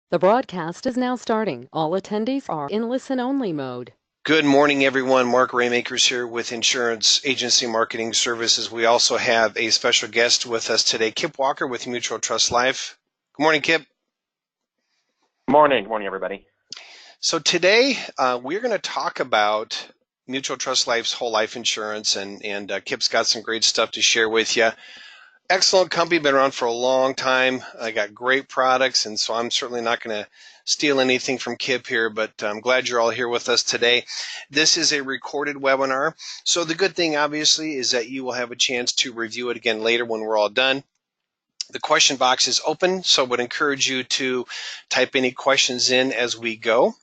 The broadcast is now starting. All attendees are in listen-only mode. Good morning, everyone. Mark Raymakers here with Insurance Agency Marketing Services. We also have a special guest with us today, Kip Walker with Mutual Trust Life. Good morning, Kip. Good morning. Good morning, everybody. So today we're going to talk about Mutual Trust Life's whole life insurance, and Kip's got some great stuff to share with you. Excellent company, been around for a long time. I got great products, and so I'm certainly not going to steal anything from Kip here, but I'm glad you're all here with us today. This is a recorded webinar, so the good thing obviously is that you will have a chance to review it again later when we're all done. The question box is open, so I would encourage you to type any questions in as we go.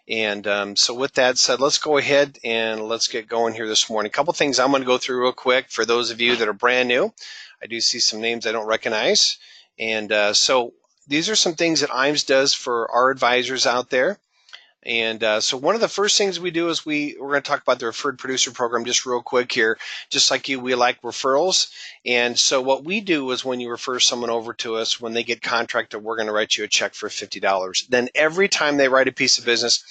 And so with that said, let's go ahead and let's get going here this morning. A couple things I'm going to go through real quick for those of you that are brand new. I do see some names I don't recognize. And so these are some things that IAMS does for our advisors out there. And so one of the first things we do is we're going to talk about the referred producer program just real quick here. Just like you, we like referrals. And so what we do is when you refer someone over to us, when they get contracted, we're going to write you a check for $50. Then every time they write a piece of business,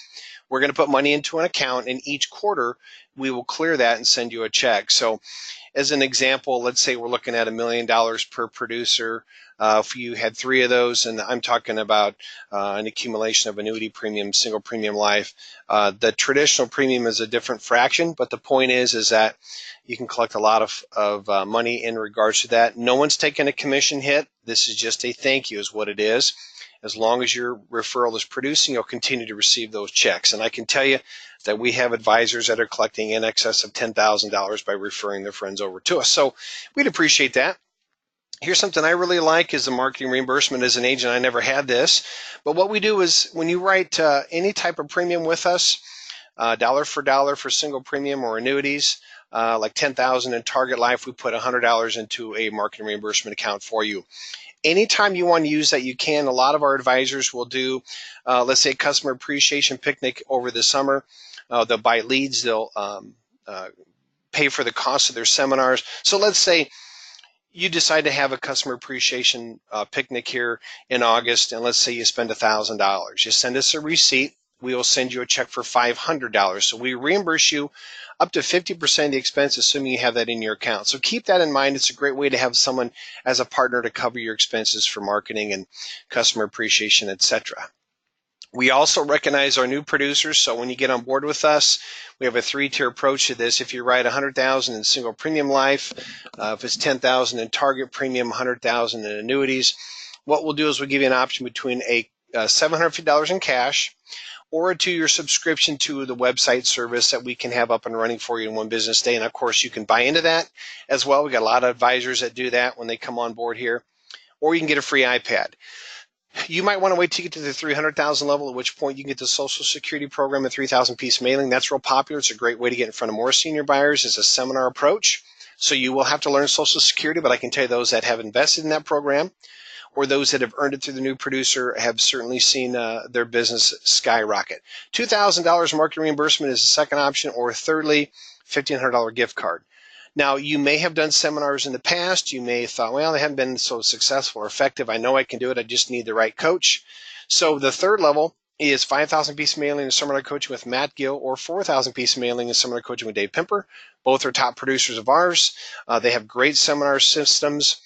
we're going to put money into an account, and each quarter we will clear that and send you a check. So as an example, let's say we're looking at $1 million per producer. If you had 3 of those, and I'm talking about an accumulation of annuity premium, single premium life, the traditional premium is a different fraction, but the point is that you can collect a lot of money in regards to that. No one's taking a commission hit. This is just a thank you is what it is. As long as your referral is producing, you'll continue to receive those checks. And I can tell you that we have advisors that are collecting in excess of $10,000 by referring their friends over to us. So we'd appreciate that. Here's something I really like is the marketing reimbursement. As an agent, I never had this. But what we do is when you write any type of premium with us, dollar for single premium or annuities, like $10,000 in Target Life, we put $100 into a marketing reimbursement account for you. Anytime you want to use that, you can. A lot of our advisors will do, let's say, customer appreciation picnic over the summer. They'll buy leads. They'll pay for the cost of their seminars. So let's say you decide to have a customer appreciation picnic here in August, and let's say you spend $1,000. You send us a receipt. We will send you a check for $500. So we reimburse you up to 50% of the expense, assuming you have that in your account. So keep that in mind. It's a great way to have someone as a partner to cover your expenses for marketing and customer appreciation, etc. We also recognize our new producers. So when you get on board with us, we have a 3-tier approach to this. If you write $100,000 in single premium life, if it's $10,000 in target premium, $100,000 in annuities, what we'll do is we'll give you an option between a $750 in cash or a 2-year subscription to the website service that we can have up and running for you in one business day. And of course, you can buy into that as well. We got a lot of advisors that do that when they come on board here. Or you can get a free iPad. You might want to wait to get to the 300,000 level, at which point you can get the Social Security program, a 3,000 piece mailing. That's real popular. It's a great way to get in front of more senior buyers. It's a seminar approach. So you will have to learn Social Security, but I can tell you those that have invested in that program or those that have earned it through the new producer have certainly seen their business skyrocket. $2,000 market reimbursement is the second option, or thirdly, $1,500 gift card. Now, you may have done seminars in the past. You may have thought, well, they haven't been so successful or effective. I know I can do it. I just need the right coach. So the third level is 5,000 piece mailing and seminar coaching with Matt Gill, or 4,000 piece mailing and seminar coaching with Dave Pimper. Both are top producers of ours. They have great seminar systems.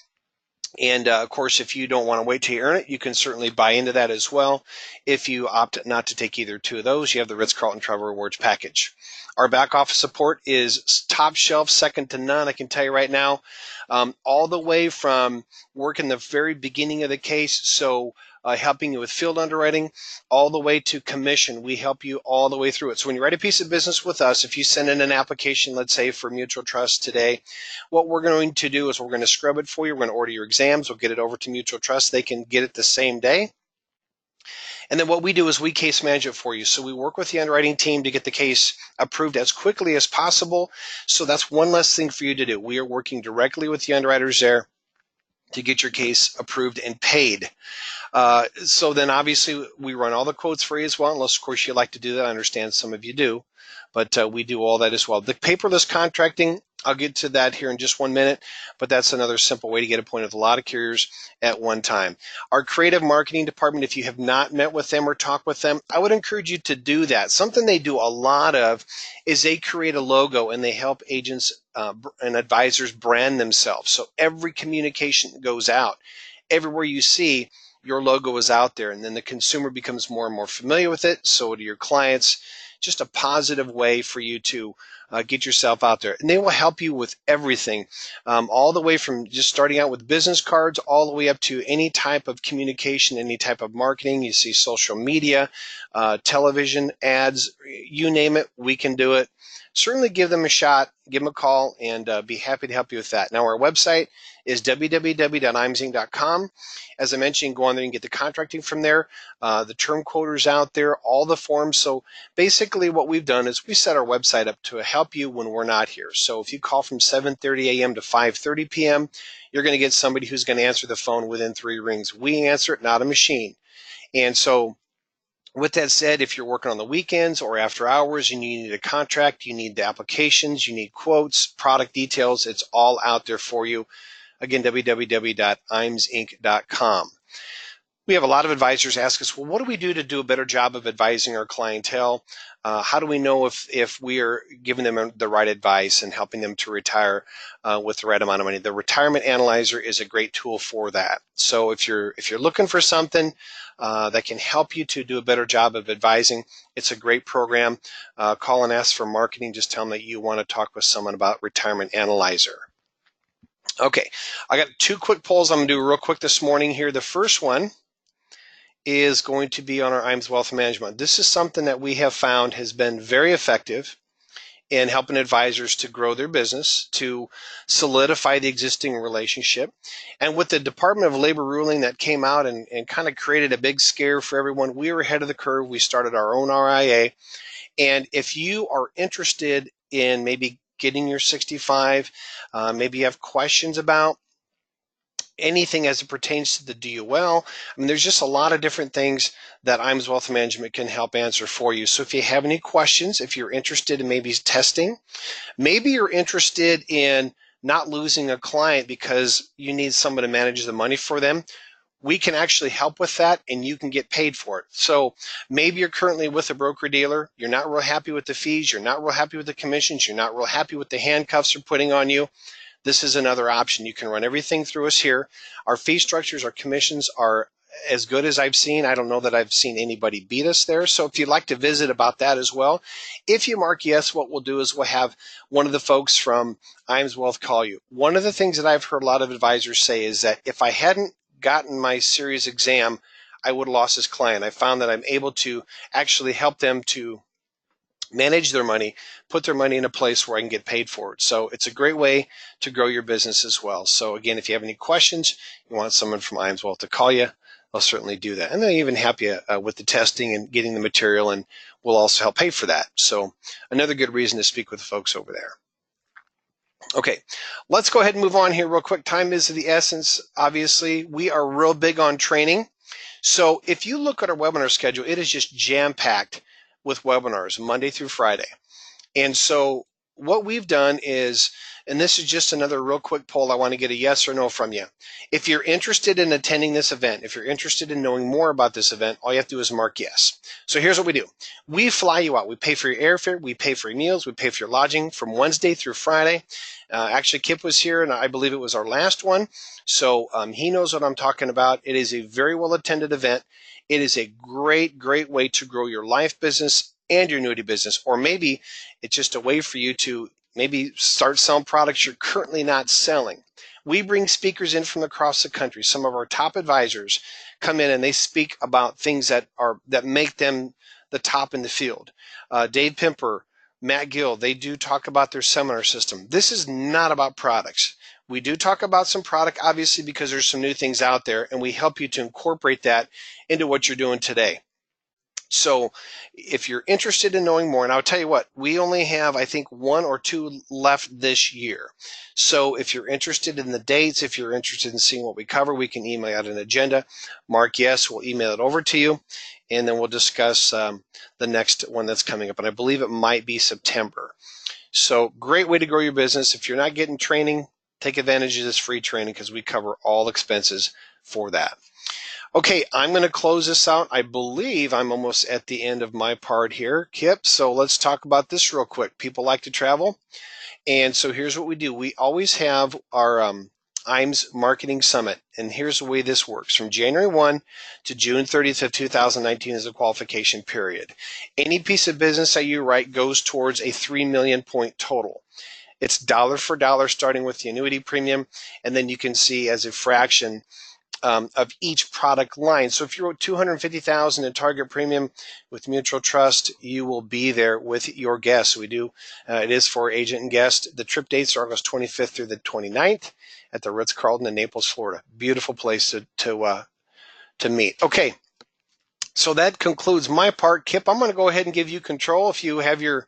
And of course, if you don't want to wait till you earn it, you can certainly buy into that as well. If you opt not to take either 2 of those, you have the Ritz-Carlton Travel Rewards package. Our back office support is top shelf, second to none. I can tell you right now, all the way from working the very beginning of the case, so helping you with field underwriting, all the way to commission. We help you all the way through it. So when you write a piece of business with us, if you send in an application, let's say for Mutual Trust today, what we're going to do is we're going to scrub it for you. We're going to order your exams. We'll get it over to Mutual Trust. They can get it the same day. And then what we do is we case manage it for you. So we work with the underwriting team to get the case approved as quickly as possible. So that's one less thing for you to do. We are working directly with the underwriters there to get your case approved and paid. So then obviously we run all the quotes for you as well, unless of course you like to do that. I understand some of you do, but we do all that as well. The paperless contracting, I'll get to that here in just 1 minute, but that's another simple way to get appointed with a lot of carriers at one time. Our creative marketing department, if you have not met with them or talked with them, I would encourage you to do that. Something they do a lot of is they create a logo and they help agents and advisors brand themselves. So every communication that goes out, everywhere you see, your logo is out there, and then the consumer becomes more and more familiar with it. So do your clients. Just a positive way for you to get yourself out there. And they will help you with everything, all the way from just starting out with business cards all the way up to any type of communication, any type of marketing. You see social media, television, ads, you name it, we can do it. Certainly give them a shot, give them a call, and be happy to help you with that. Now, our website is www.imesinc.com. As I mentioned, go on there and get the contracting from there. The term quoters out there, all the forms. So basically what we've done is we set our website up to help you when we're not here. So if you call from 7:30 a.m. to 5:30 p.m., you're going to get somebody who's going to answer the phone within 3 rings. We answer it, not a machine. And so with that said, if you're working on the weekends or after hours and you need a contract, you need the applications, you need quotes, product details, it's all out there for you. Again, www.imesinc.com. We have a lot of advisors ask us, well, what do we do to do a better job of advising our clientele? How do we know if we are giving them the right advice and helping them to retire with the right amount of money? The Retirement Analyzer is a great tool for that. So if you're looking for something that can help you to do a better job of advising, it's a great program. Call and ask for marketing. Just tell them that you want to talk with someone about Retirement Analyzer. Okay, I got 2 quick polls I'm going to do real quick this morning here. The first one is going to be on our IMES Wealth Management. This is something that we have found has been very effective in helping advisors to grow their business, to solidify the existing relationship. And with the Department of Labor ruling that came out and kind of created a big scare for everyone, we were ahead of the curve. We started our own RIA. And if you are interested in maybe getting your 65, maybe you have questions about anything as it pertains to the DOL. I mean, there's just a lot of different things that IMES Wealth Management can help answer for you. So if you have any questions, if you're interested in maybe testing, maybe you're interested in not losing a client because you need someone to manage the money for them, we can actually help with that and you can get paid for it. So maybe you're currently with a broker dealer, you're not real happy with the fees, you're not real happy with the commissions, you're not real happy with the handcuffs they're putting on you. This is another option. You can run everything through us here. Our fee structures, our commissions are as good as I've seen. I don't know that I've seen anybody beat us there. So if you'd like to visit about that as well, if you mark yes, what we'll do is we'll have one of the folks from IMES Wealth call you. One of the things that I've heard a lot of advisors say is that if I hadn't gotten my series exam, I would have lost this client. I found that I'm able to actually help them to manage their money, put their money in a place where I can get paid for it. So it's a great way to grow your business as well. So again, if you have any questions, you want someone from IMES Wealth to call you, they'll certainly do that. And they'll even help you with the testing and getting the material, and we'll also help pay for that. So another good reason to speak with the folks over there. Okay, let's go ahead and move on here real quick. Time is of the essence. Obviously, we are real big on training. So if you look at our webinar schedule, it is just jam-packed with webinars Monday through Friday. And so what we've done is, and this is just another real quick poll, I want to get a yes or no from you. If you're interested in attending this event, if you're interested in knowing more about this event, all you have to do is mark yes. So here's what we do. We fly you out. We pay for your airfare. We pay for your meals. We pay for your lodging from Wednesday through Friday. Actually, Kip was here, and I believe it was our last one. So he knows what I'm talking about. It is a very well-attended event. It is a great, great way to grow your life business and your annuity business. Or maybe it's just a way for you to maybe start selling products you're currently not selling. We bring speakers in from across the country. Some of our top advisors come in and they speak about things that make them the top in the field. Dave Pimper, Matt Gill, they do talk about their seminar system. This is not about products. We do talk about some product, obviously, because there's some new things out there, and we help you to incorporate that into what you're doing today. So if you're interested in knowing more, and I'll tell you what, we only have, I think, 1 or 2 left this year. So if you're interested in the dates, if you're interested in seeing what we cover, we can email out an agenda. Mark yes, we'll email it over to you, and then we'll discuss the next one that's coming up. And I believe it might be September. So great way to grow your business. If you're not getting training, take advantage of this free training because we cover all expenses for that. Okay, I'm going to close this out. I believe I'm almost at the end of my part here, Kip. So let's talk about this real quick. People like to travel. And so here's what we do. We always have our IMES Marketing Summit. And here's the way this works. From January 1 to June 30th of 2019 is the qualification period. Any piece of business that you write goes towards a 3 million point total. It's dollar for dollar starting with the annuity premium. And then you can see as a fraction of each product line. So if you wrote $250,000 in target premium with Mutual Trust, you will be there with your guests. We do. It is for agent and guest. The trip dates are August 25th through the 29th at the Ritz-Carlton in Naples, Florida. Beautiful place to meet. Okay, so that concludes my part. Kip, I'm going to go ahead and give you control. If you have your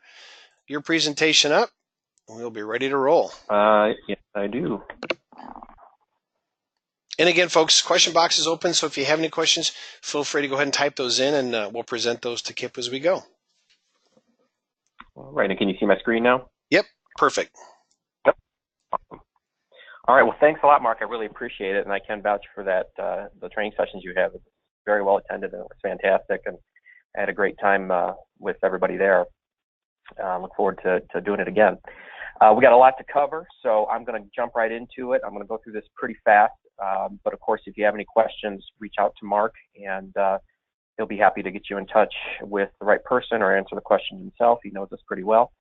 presentation up, we'll be ready to roll. Yes, I do. And again, folks, question box is open, so if you have any questions, feel free to go ahead and type those in, and we'll present those to Kip as we go. All right, and can you see my screen now? Yep, perfect. Yep. Awesome. All right, well, thanks a lot, Mark. I really appreciate it, and I can vouch for that. The training sessions you have, it's very well attended, and it was fantastic, and I had a great time with everybody there. Look forward to doing it again. We got a lot to cover, so I'm going to jump right into it. I'm going to go through this pretty fast. But of course, if you have any questions, reach out to Mark, and he'll be happy to get you in touch with the right person or answer the questions himself. He knows us pretty well.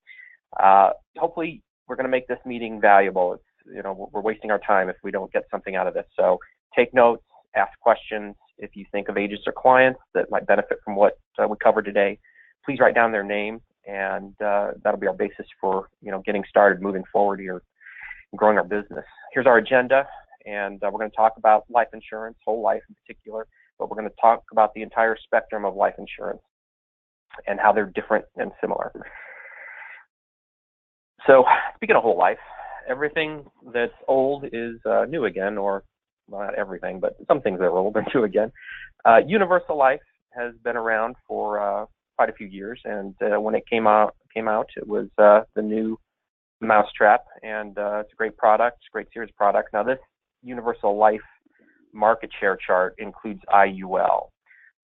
Hopefully, we're going to make this meeting valuable. We're wasting our time if we don't get something out of this. So take notes, ask questions. If you think of agents or clients that might benefit from what we covered today, please write down their name, and that'll be our basis for getting started, moving forward here, and growing our business. Here's our agenda. And we're going to talk about life insurance, whole life in particular, but we're going to talk about the entire spectrum of life insurance and how they're different and similar. So speaking of whole life, everything that's old is new again, or well, not everything, but some things that are old are new again. Universal Life has been around for quite a few years, and when it came out, it was the new mousetrap, and it's a great product, great series product. Now this Universal Life market share chart includes IUL.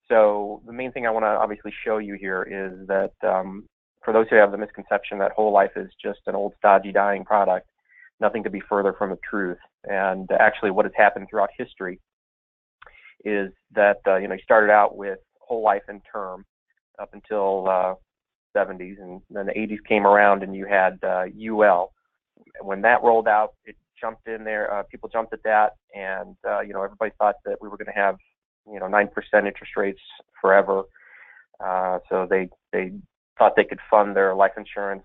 So the main thing I want to obviously show you here is that for those who have the misconception that whole life is just an old stodgy dying product, nothing could be further from the truth. And actually what has happened throughout history is that you started out with whole life and term up until 70s, and then the 80s came around and you had UL. When that rolled out, it jumped in there. People jumped at that, and everybody thought that we were going to have 9% interest rates forever. So they thought they could fund their life insurance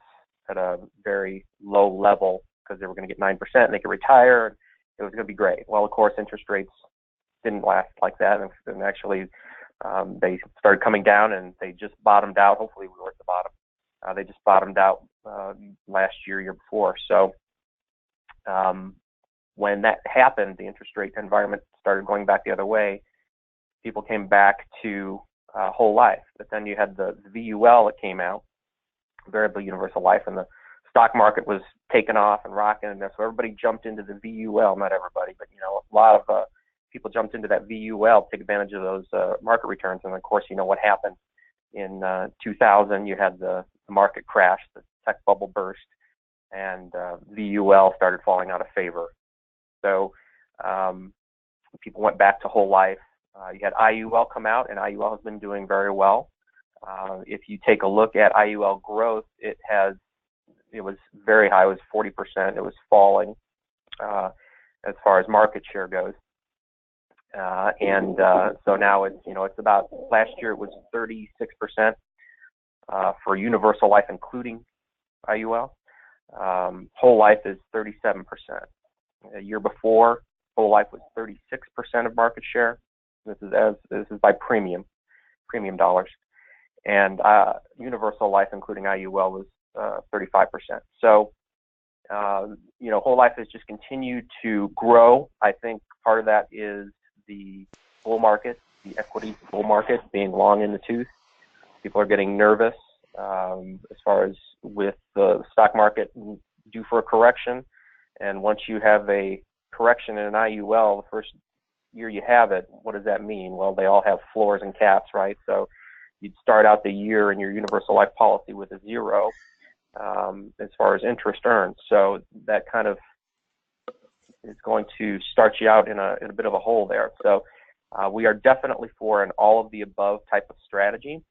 at a very low level because they were going to get 9% and they could retire. And it was going to be great. Well, of course, interest rates didn't last like that, and actually they started coming down, and they just bottomed out. Hopefully, we were at the bottom. They just bottomed out last year before. So when that happened, the interest rate environment started going back the other way. People came back to whole life, but then you had the VUL that came out, Variable Universal Life, and the stock market was taking off and rocking, and so everybody jumped into the VUL. Not everybody, but a lot of people jumped into that VUL to take advantage of those market returns. And of course, what happened in 2000. You had the market crash, the tech bubble burst, and VUL started falling out of favor. So people went back to whole life. You had IUL come out, and IUL has been doing very well. If you take a look at IUL growth, it was very high. It was 40%. It was falling as far as market share goes. So now it's about, last year it was 36% for Universal Life, including IUL. Whole life is 37%. A year before, whole life was 36% of market share. This is by premium dollars, and Universal Life, including IUL, was 35%. So whole life has just continued to grow. I think part of that is the bull market, the equity bull market being long in the tooth. People are getting nervous as far as with the stock market due for a correction. And once you have a correction in an IUL, the first year you have it, what does that mean? Well, they all have floors and caps, right? So you'd start out the year in your universal life policy with a 0 as far as interest earned. So that kind of is going to start you out in a bit of a hole there. So we are definitely for an all of the above type of strategy.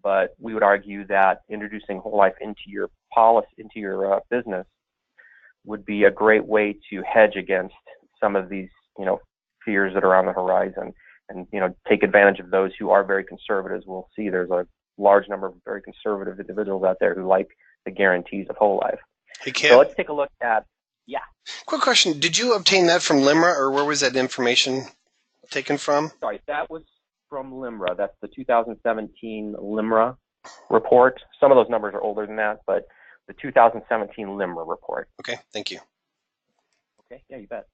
But we would argue that introducing whole life into your policy, into your business, would be a great way to hedge against some of these, fears that are on the horizon, and take advantage of those who are very conservative. We'll see there's a large number of very conservative individuals out there who like the guarantees of whole life. Hey, Kip. So let's take a look at, Quick question: did you obtain that from LIMRA, or where was that information taken from? Sorry, that was from LIMRA. That's the 2017 LIMRA report. Some of those numbers are older than that, but the 2017 LIMRA report. Okay, thank you. Okay, yeah, you bet.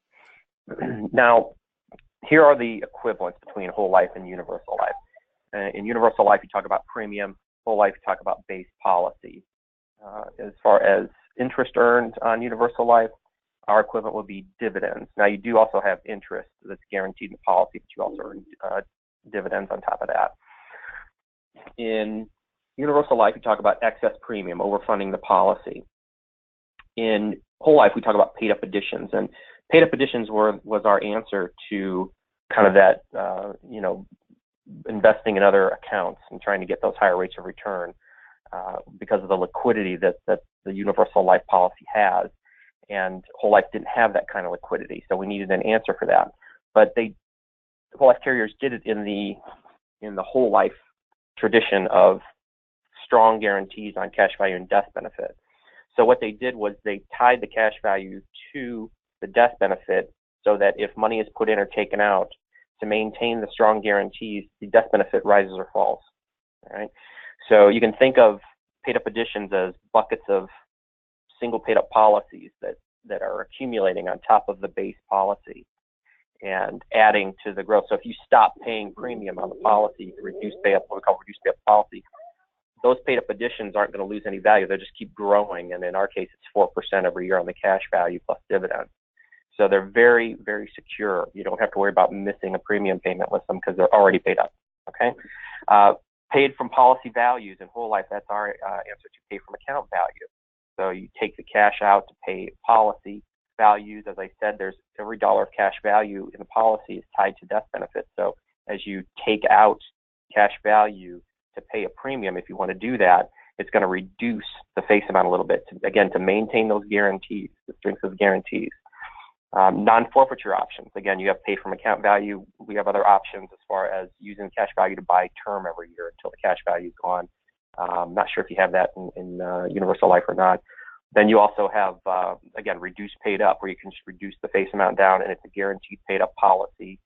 Now, here are the equivalents between whole life and universal life. In universal life, you talk about premium. Whole life, you talk about base policy. As far as interest earned on universal life, our equivalent would be dividends. Now, you do also have interest that's guaranteed in the policy, but you also earn dividends on top of that. In universal life, you talk about excess premium, overfunding the policy. In whole life, we talk about paid up additions, and paid up additions was our answer to kind of that, investing in other accounts and trying to get those higher rates of return because of the liquidity that the universal life policy has. And whole life didn't have that kind of liquidity, so we needed an answer for that. But whole life carriers did it in the whole life tradition of strong guarantees on cash value and death benefit. So what they did was they tied the cash value to the death benefit, so that if money is put in or taken out, to maintain the strong guarantees, the death benefit rises or falls. All right. So you can think of paid up additions as buckets of single paid up policies that are accumulating on top of the base policy and adding to the growth. So if you stop paying premium on the policy, reduce pay up, what we call reduced pay up policy, those paid up additions aren't going to lose any value. They'll just keep growing. And in our case, it's 4% every year on the cash value plus dividends. So they're very, very secure. You don't have to worry about missing a premium payment with them because they're already paid up. Okay. Paid from policy values in whole life, that's our answer to pay from account value. So you take the cash out to pay policy values. As I said, there's every dollar of cash value in the policy is tied to death benefits. So as you take out cash value to pay a premium, if you want to do that, it's going to reduce the face amount a little bit, to maintain those guarantees, the strength of the guarantees. Non-forfeiture options. Again, you have pay from account value. We have other options as far as using cash value to buy term every year until the cash value is gone. I'm not sure if you have that in universal life or not. Then you also have, again, reduced paid up, where you can just reduce the face amount down, and it's a guaranteed paid up policy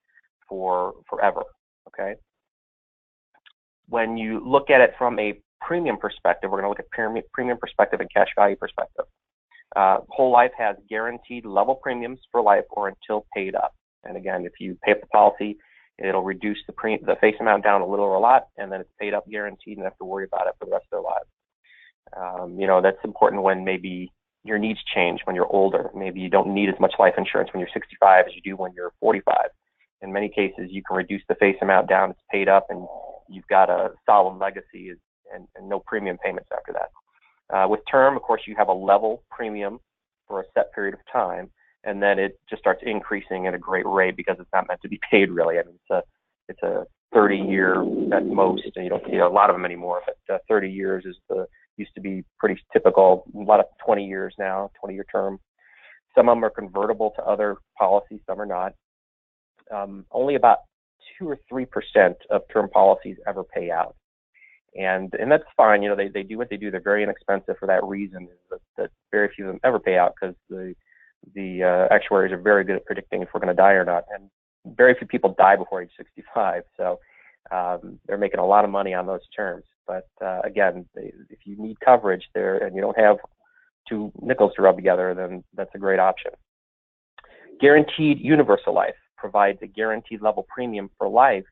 for forever. Okay. When you look at it from a premium perspective, we're going to look at premium perspective and cash value perspective. Whole life has guaranteed level premiums for life or until paid up. And again, if you pay up the policy, it'll reduce the face amount down a little or a lot, and then it's paid up guaranteed and have to worry about it for the rest of their lives. That's important when maybe your needs change when you're older. Maybe you don't need as much life insurance when you're 65 as you do when you're 45. In many cases, you can reduce the face amount down, it's paid up, and you've got a solemn legacy and no premium payments after that. With term, of course, you have a level premium for a set period of time, and then it just starts increasing at a great rate because it's not meant to be paid, really. I mean, it's a 30-year at most, and you don't see a lot of them anymore, but 30 years used to be pretty typical. A lot of 20 years now, 20-year term. Some of them are convertible to other policies, some are not. Only about 2 or 3% of term policies ever pay out. And that's fine. They do what they do. They're very inexpensive for that reason, that very few of them ever pay out because the actuaries are very good at predicting if we're going to die or not. And very few people die before age 65. So they're making a lot of money on those terms. But again, if you need coverage there and you don't have two nickels to rub together, then that's a great option. Guaranteed universal life provides a guaranteed level premium for life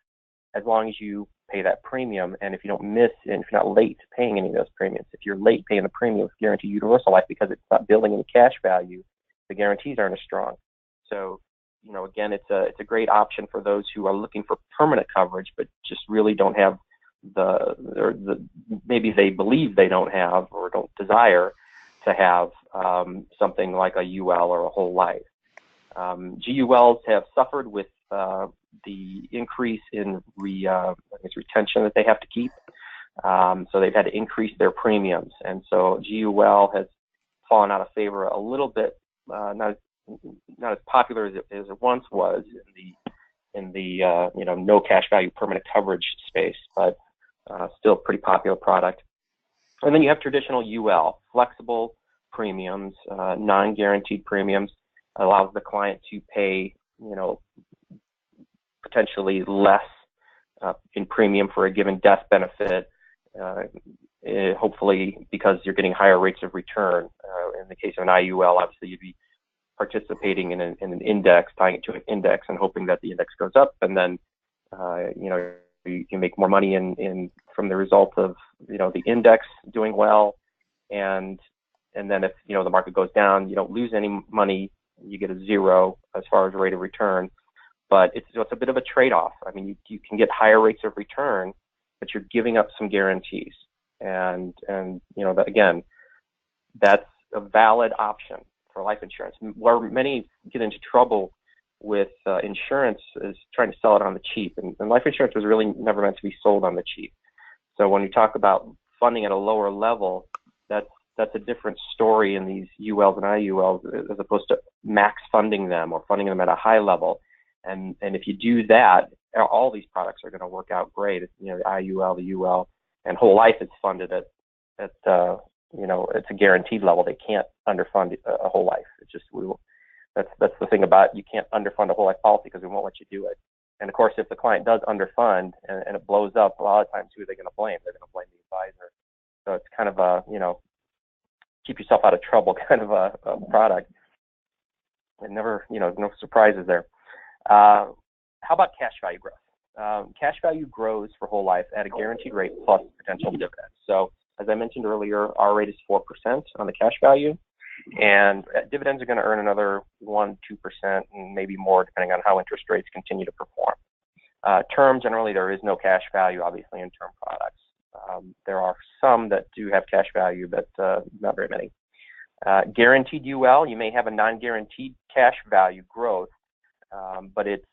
as long as you pay that premium. And if you don't miss, and if you're not late paying any of those premiums, if you're late paying the premium with Guaranteed Universal Life because it's not building any cash value, the guarantees aren't as strong. So, again, it's a great option for those who are looking for permanent coverage, but just really don't have maybe they believe they don't have or don't desire to have something like a UL or a whole life. GULs have suffered with the increase in retention that they have to keep. So they've had to increase their premiums. And so GUL has fallen out of favor a little bit, not as popular as it once was in the no cash value permanent coverage space, but still a pretty popular product. And then you have traditional UL, flexible premiums, non-guaranteed premiums, allows the client to pay, potentially less in premium for a given death benefit, hopefully because you're getting higher rates of return. In the case of an IUL, obviously you'd be participating in an index, tying it to an index and hoping that the index goes up, and then you make more money from the result of the index doing well, and then if the market goes down, you don't lose any money, you get a zero as far as rate of return. But it's a bit of a trade-off. I mean, you can get higher rates of return, but you're giving up some guarantees, and again, that's a valid option for life insurance. Where many get into trouble with insurance is trying to sell it on the cheap, and life insurance was really never meant to be sold on the cheap. So when you talk about funding at a lower level, that's a different story in these ULs and IULs as opposed to max funding them or funding them at a high level. And if you do that, all these products are going to work out great. The IUL, the UL, and whole life is funded at it's a guaranteed level. They can't underfund a whole life. It's just that's the thing about it. You can't underfund a whole life policy because we won't let you do it. And of course, if the client does underfund and it blows up, a lot of times who are they going to blame? They're going to blame the advisor. So it's kind of a keep yourself out of trouble kind of a product. And never no surprises there. How about cash value growth? Cash value grows for whole life at a guaranteed rate plus potential dividends. So as I mentioned earlier, our rate is 4% on the cash value, and dividends are going to earn another 1-2% and maybe more depending on how interest rates continue to perform. Term, generally there is no cash value obviously in term products. There are some that do have cash value, but not very many. Guaranteed UL, you may have a non-guaranteed cash value growth, but it's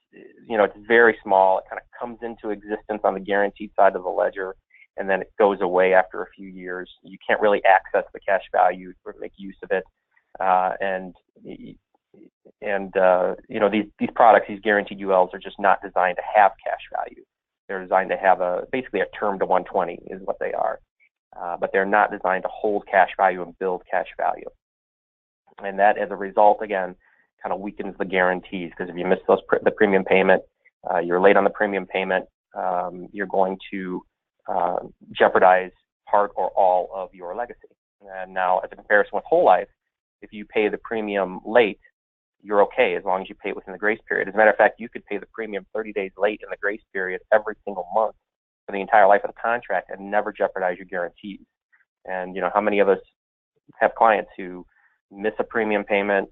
very small. It kind of comes into existence on the guaranteed side of the ledger, and then it goes away after a few years. You can't really access the cash value or make use of it. These products, these guaranteed ULs, are just not designed to have cash value. They're designed to have basically a term to 120 is what they are, but they're not designed to hold cash value and build cash value. And that, as a result, again, kind of weakens the guarantees, because if you miss the premium payment, you're late on the premium payment, you're going to jeopardize part or all of your legacy. And now, as a comparison with whole life, if you pay the premium late, you're okay as long as you pay it within the grace period. As a matter of fact, you could pay the premium 30 days late in the grace period every single month for the entire life of the contract and never jeopardize your guarantees. And how many of us have clients who miss a premium payment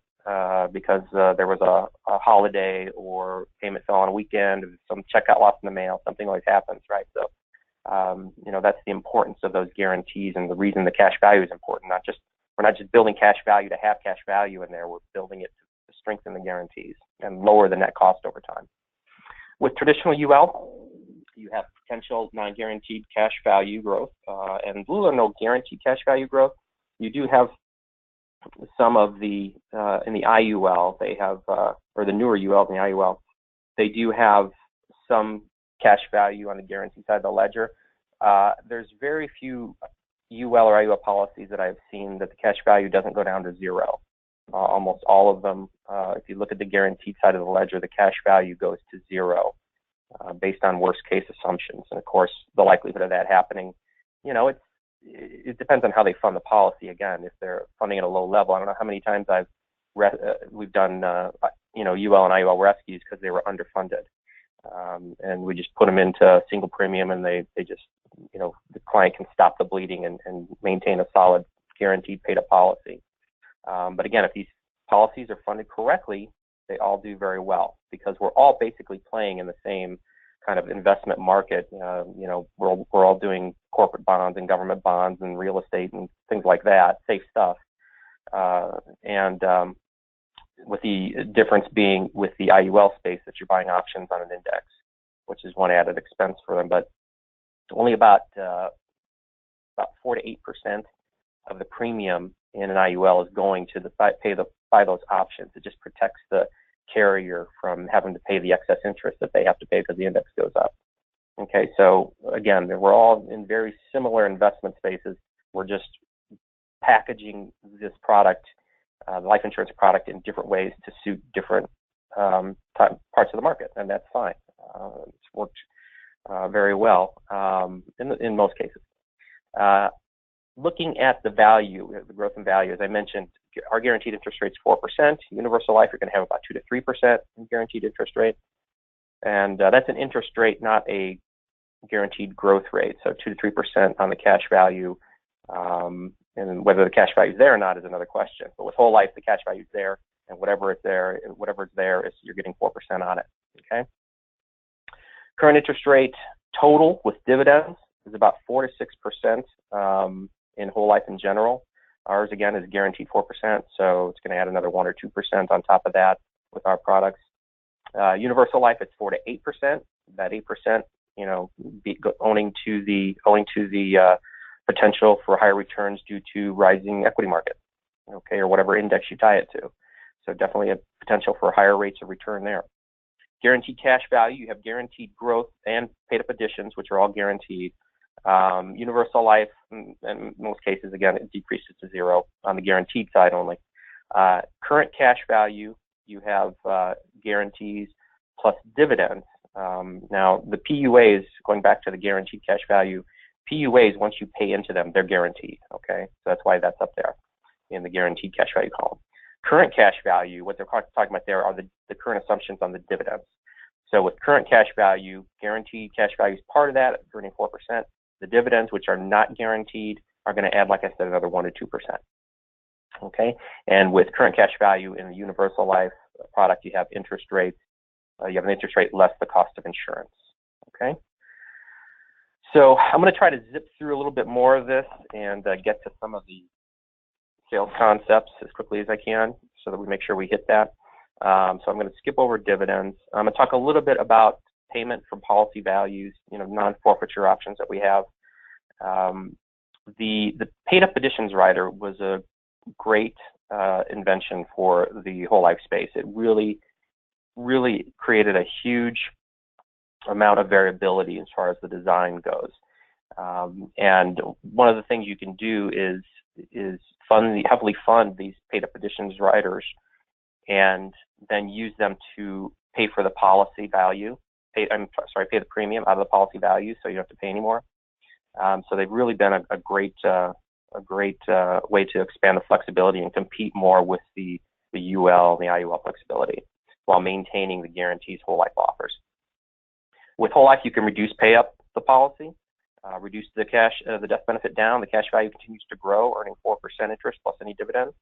because there was a holiday or payment fell on a weekend, or some check got lost in the mail, something always happens, right? So, that's the importance of those guarantees and the reason the cash value is important. We're not just building cash value to have cash value in there, we're building it to strengthen the guarantees and lower the net cost over time. With traditional UL, you have potential non-guaranteed cash value growth, and little or no guaranteed cash value growth. You do have some of the in the IUL, they have, or the newer ULs in the IUL, they do have some cash value on the guarantee side of the ledger. There's very few UL or IUL policies that I've seen that the cash value doesn't go down to zero. Almost all of them, if you look at the guaranteed side of the ledger, the cash value goes to zero based on worst case assumptions. And of course, the likelihood of that happening, it depends on how they fund the policy. Again, if they're funding at a low level, I don't know how many times we've done UL and IUL rescues because they were underfunded. And we just put them into single premium, and they just, the client can stop the bleeding and maintain a solid guaranteed paid up policy. But again, if these policies are funded correctly, they all do very well, because we're all basically playing in the same kind of investment market. We're all doing corporate bonds and government bonds and real estate and things like that, safe stuff. With the difference being with the IUL space that you're buying options on an index, which is one added expense for them. But only about 4 to 8% of the premium in an IUL is going to buy those options. It just protects the carrier from having to pay the excess interest that they have to pay because the index goes up. Okay, so again, we're all in very similar investment spaces. We're just packaging this product, the life insurance product, in different ways to suit different parts of the market, and that's fine. It's worked very well in most cases. Looking at the value, the growth in value, as I mentioned, our guaranteed interest rate's 4%. Universal Life, you're going to have about 2 to 3% in guaranteed interest rate, and that's an interest rate, not a guaranteed growth rate. So 2 to 3% on the cash value. And whether the cash value is there or not is another question. But with whole life, the cash value is there, and whatever is there, you're getting 4% on it. Okay. Current interest rate total with dividends is about 4 to 6% in whole life in general. Ours again is guaranteed 4%, so it's going to add another 1 or 2% on top of that with our products. Universal Life, it's 4 to 8%. That 8%, owing to the potential for higher returns due to rising equity market, okay, or whatever index you tie it to. So definitely a potential for higher rates of return there. Guaranteed cash value, you have guaranteed growth and paid up additions, which are all guaranteed. Universal Life, in most cases, again, it decreases to 0 on the guaranteed side only. Current cash value, you have guarantees plus dividends. Now, the PUAs, going back to the guaranteed cash value, PUAs, once you pay into them, they're guaranteed, okay? So that's why that's up there in the guaranteed cash value column. Current cash value, what they're talking about there are the current assumptions on the dividends. So with current cash value, guaranteed cash value is part of that, earning 4%. The dividends, which are not guaranteed, are going to add, like I said, another 1 to 2%. Okay? And with current cash value in the Universal Life product, you have interest rates. You have an interest rate less the cost of insurance. Okay? So I'm going to try to zip through a little bit more of this and get to some of the sales concepts as quickly as I can so that we make sure we hit that. So I'm going to skip over dividends. I'm going to talk a little bit about payment from policy values, non-forfeiture options that we have. The paid up additions rider was a great invention for the whole life space. It really created a huge amount of variability as far as the design goes. And one of the things you can do is heavily fund these paid up additions riders and then use them to pay for the policy value, pay the premium out of the policy value so you don't have to pay anymore. So they've really been a great way to expand the flexibility and compete more with the UL and the IUL flexibility while maintaining the guarantees whole life offers. With whole life, you can reduce pay up the policy, reduce the death benefit down. The cash value continues to grow, earning 4% interest plus any dividends.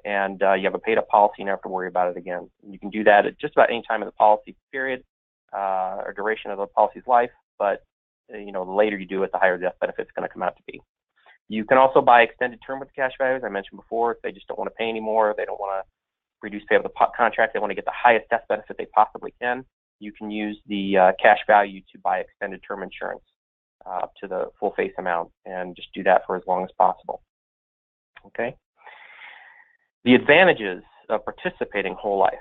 And you have a paid up policy, you don't have to worry about it again. You can do that at just about any time in the policy period or duration of the policy's life, but the later you do it, the higher the death benefit is going to come out to be. You can also buy extended term with the cash values. I mentioned before, if they just don't want to pay anymore, they don't want to reduce pay of the contract, they want to get the highest death benefit they possibly can, you can use the cash value to buy extended term insurance up to the full face amount and just do that for as long as possible. Okay. The advantages of participating whole life,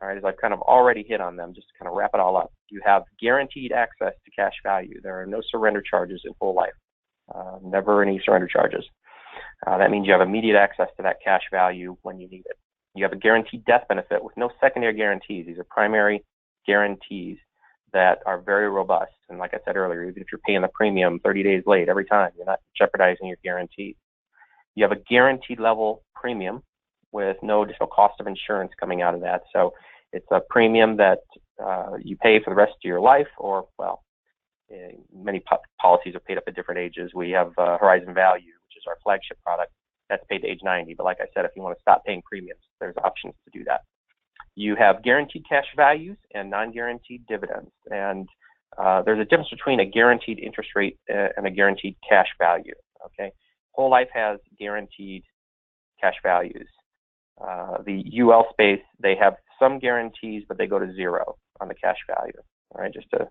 all right, as I've kind of already hit on them, just to kind of wrap it all up. You have guaranteed access to cash value. There are no surrender charges in whole life, never any surrender charges. That means you have immediate access to that cash value when you need it. You have a guaranteed death benefit with no secondary guarantees. These are primary guarantees that are very robust. And like I said earlier, even if you're paying the premium 30 days late every time, you're not jeopardizing your guarantee. You have a guaranteed level premium with no additional cost of insurance coming out of that. So it's a premium that you pay for the rest of your life, or, well, many policies are paid up at different ages. We have Horizon Value, which is our flagship product. That's paid to age 90. But like I said, if you want to stop paying premiums, there's options to do that. You have guaranteed cash values and non-guaranteed dividends. And there's a difference between a guaranteed interest rate and a guaranteed cash value. Okay, Whole Life has guaranteed cash values. The UL space, they have some guarantees, but they go to zero on the cash value. All right, just to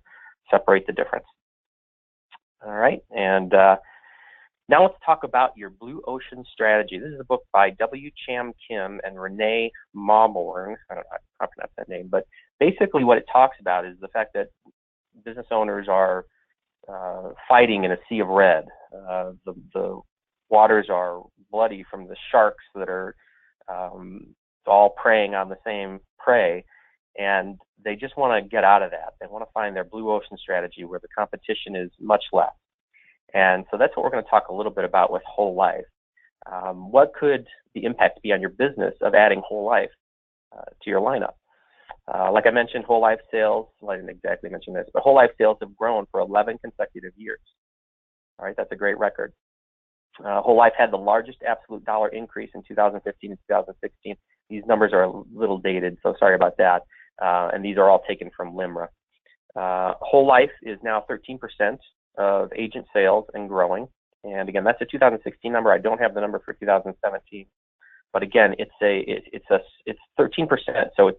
separate the difference. All right, and now let's talk about your blue ocean strategy. This is a book by W. Cham Kim and Renee Mauborgne. I don't know how to pronounce that name, but basically what it talks about is the fact that business owners are fighting in a sea of red. The waters are bloody from the sharks that are all preying on the same prey, and they just want to get out of that. They want to find their blue ocean strategy where the competition is much less. And so that's what we're going to talk a little bit about with Whole Life. What could the impact be on your business of adding Whole Life to your lineup? Like I mentioned, Whole Life sales, well, I didn't exactly mention this, but Whole Life sales have grown for 11 consecutive years. All right, that's a great record. Whole Life had the largest absolute dollar increase in 2015 and 2016. These numbers are a little dated, so sorry about that. And these are all taken from LIMRA. Whole Life is now 13% of agent sales and growing. And again, that's a 2016 number. I don't have the number for 2017. But again, it's 13%. So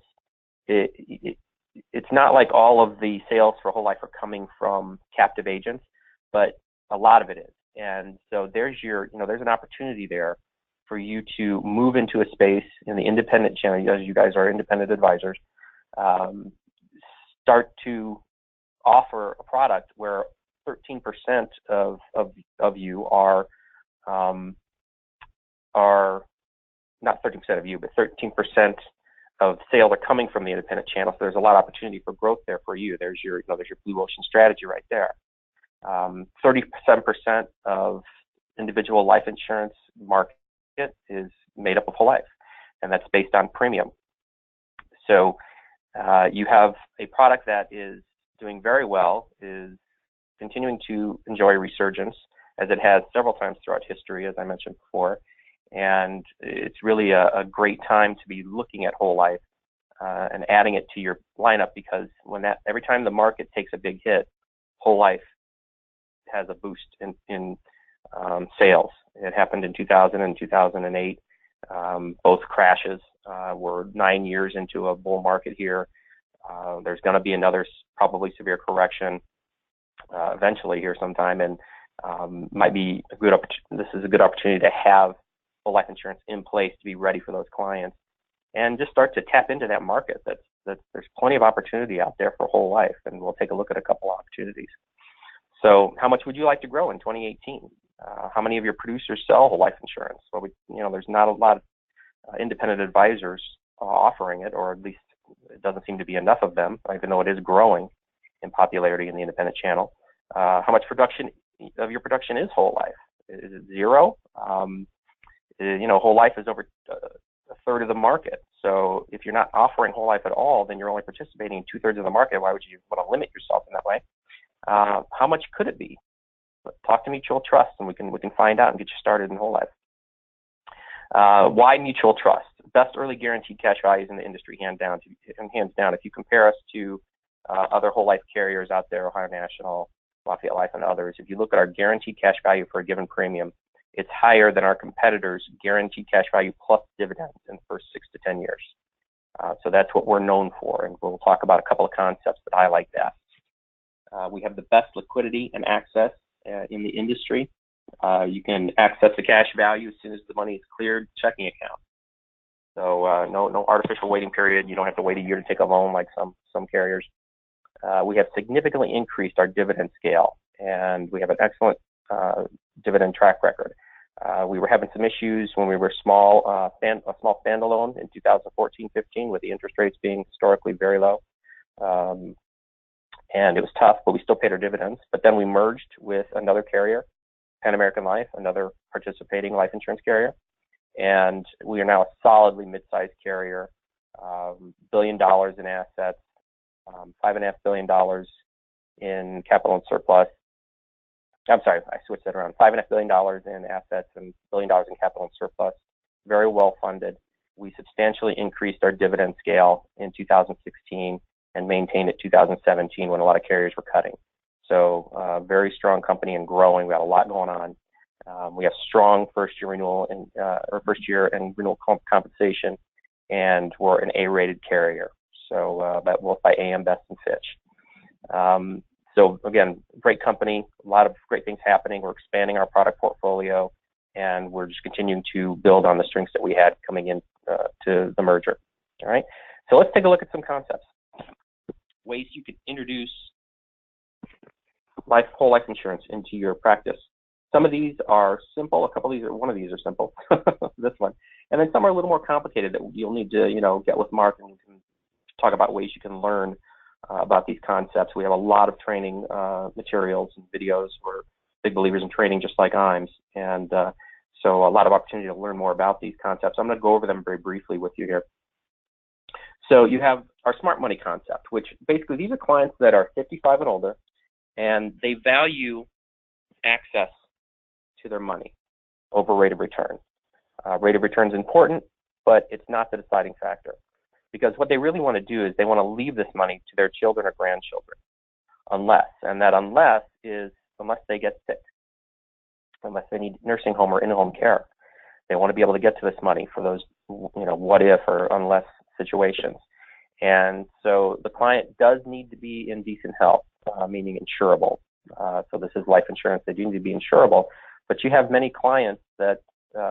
it's not like all of the sales for Whole Life are coming from captive agents, but a lot of it is. And so there's an opportunity there for you to move into a space in the independent channel, as you guys are independent advisors, start to offer a product where 13% of you are not 13% of you, but 13% of sales are coming from the independent channel. So there's a lot of opportunity for growth there for you. There's your blue ocean strategy right there. 37% of individual life insurance market is made up of Whole Life, and that's based on premium. So you have a product that is doing very well, is continuing to enjoy resurgence, as it has several times throughout history, as I mentioned before. And it's really a great time to be looking at Whole Life and adding it to your lineup, because every time the market takes a big hit, Whole Life has a boost in sales. It happened in 2000 and 2008. Both crashes. We're 9 years into a bull market here. There's going to be another probably severe correction eventually here sometime, and might be a good opportunity. This is a good opportunity to have Whole Life insurance in place to be ready for those clients, and just start to tap into that market. There's plenty of opportunity out there for Whole Life, and we'll take a look at a couple opportunities. So, how much would you like to grow in 2018? How many of your producers sell Whole Life insurance? Well, there's not a lot of independent advisors offering it, or at least it doesn't seem to be enough of them, even though it is growing in popularity in the independent channel. How much of your production is Whole Life? Is it zero? Whole Life is over a third of the market. So if you're not offering Whole Life at all, then you're only participating in 2/3 of the market. Why would you want to limit yourself in that way? How much could it be? Talk to Mutual Trust, and we can find out and get you started in Whole Life. Why Mutual Trust? Best early guaranteed cash values in the industry, hands down. If you compare us to other Whole Life carriers out there, Ohio National, Lafayette Life, and others, if you look at our guaranteed cash value for a given premium, it's higher than our competitors' guaranteed cash value plus dividends in the first 6 to 10 years. So that's what we're known for, and we'll talk about a couple of concepts that highlight that. We have the best liquidity and access in the industry. You can access the cash value as soon as the money is cleared checking account. So no artificial waiting period. You don't have to wait a year to take a loan like some carriers. We have significantly increased our dividend scale, and we have an excellent dividend track record. We were having some issues when we were a small standalone in 2014-15 with the interest rates being historically very low. And it was tough, but we still paid our dividends. But then we merged with another carrier, Pan American Life, another participating life insurance carrier. And we are now a solidly mid-sized carrier, $1 billion in assets, $5.5 billion in capital and surplus. I'm sorry, I switched that around. $5.5 billion in assets and $1 billion in capital and surplus. Very well funded. We substantially increased our dividend scale in 2016 and maintained it 2017 when a lot of carriers were cutting. So very strong company and growing. We got a lot going on. We have strong first year renewal and renewal compensation, and we're an A-rated carrier. So both by AM Best and Fitch. So again, great company, a lot of great things happening. We're expanding our product portfolio, and we're just continuing to build on the strengths that we had coming in to the merger. All right. So let's take a look at some concepts, ways you can introduce whole life insurance into your practice. Some of these are simple. One of these are simple. This one, and then some are a little more complicated that you'll need to get with Mark, and you can talk about ways you can learn about these concepts. We have a lot of training materials and videos. We're big believers in training, just like IMES, and so a lot of opportunity to learn more about these concepts. I'm going to go over them very briefly with you here. So you have our smart money concept, which basically these are clients that are 55 and older, and they value access to their money over rate of return. Rate of return is important, but it's not the deciding factor, because what they really want to do is they want to leave this money to their children or grandchildren, unless they get sick, unless they need nursing home or in-home care. They want to be able to get to this money for those, what if or unless situations. And so the client does need to be in decent health, meaning insurable. So this is life insurance. They do need to be insurable. But you have many clients that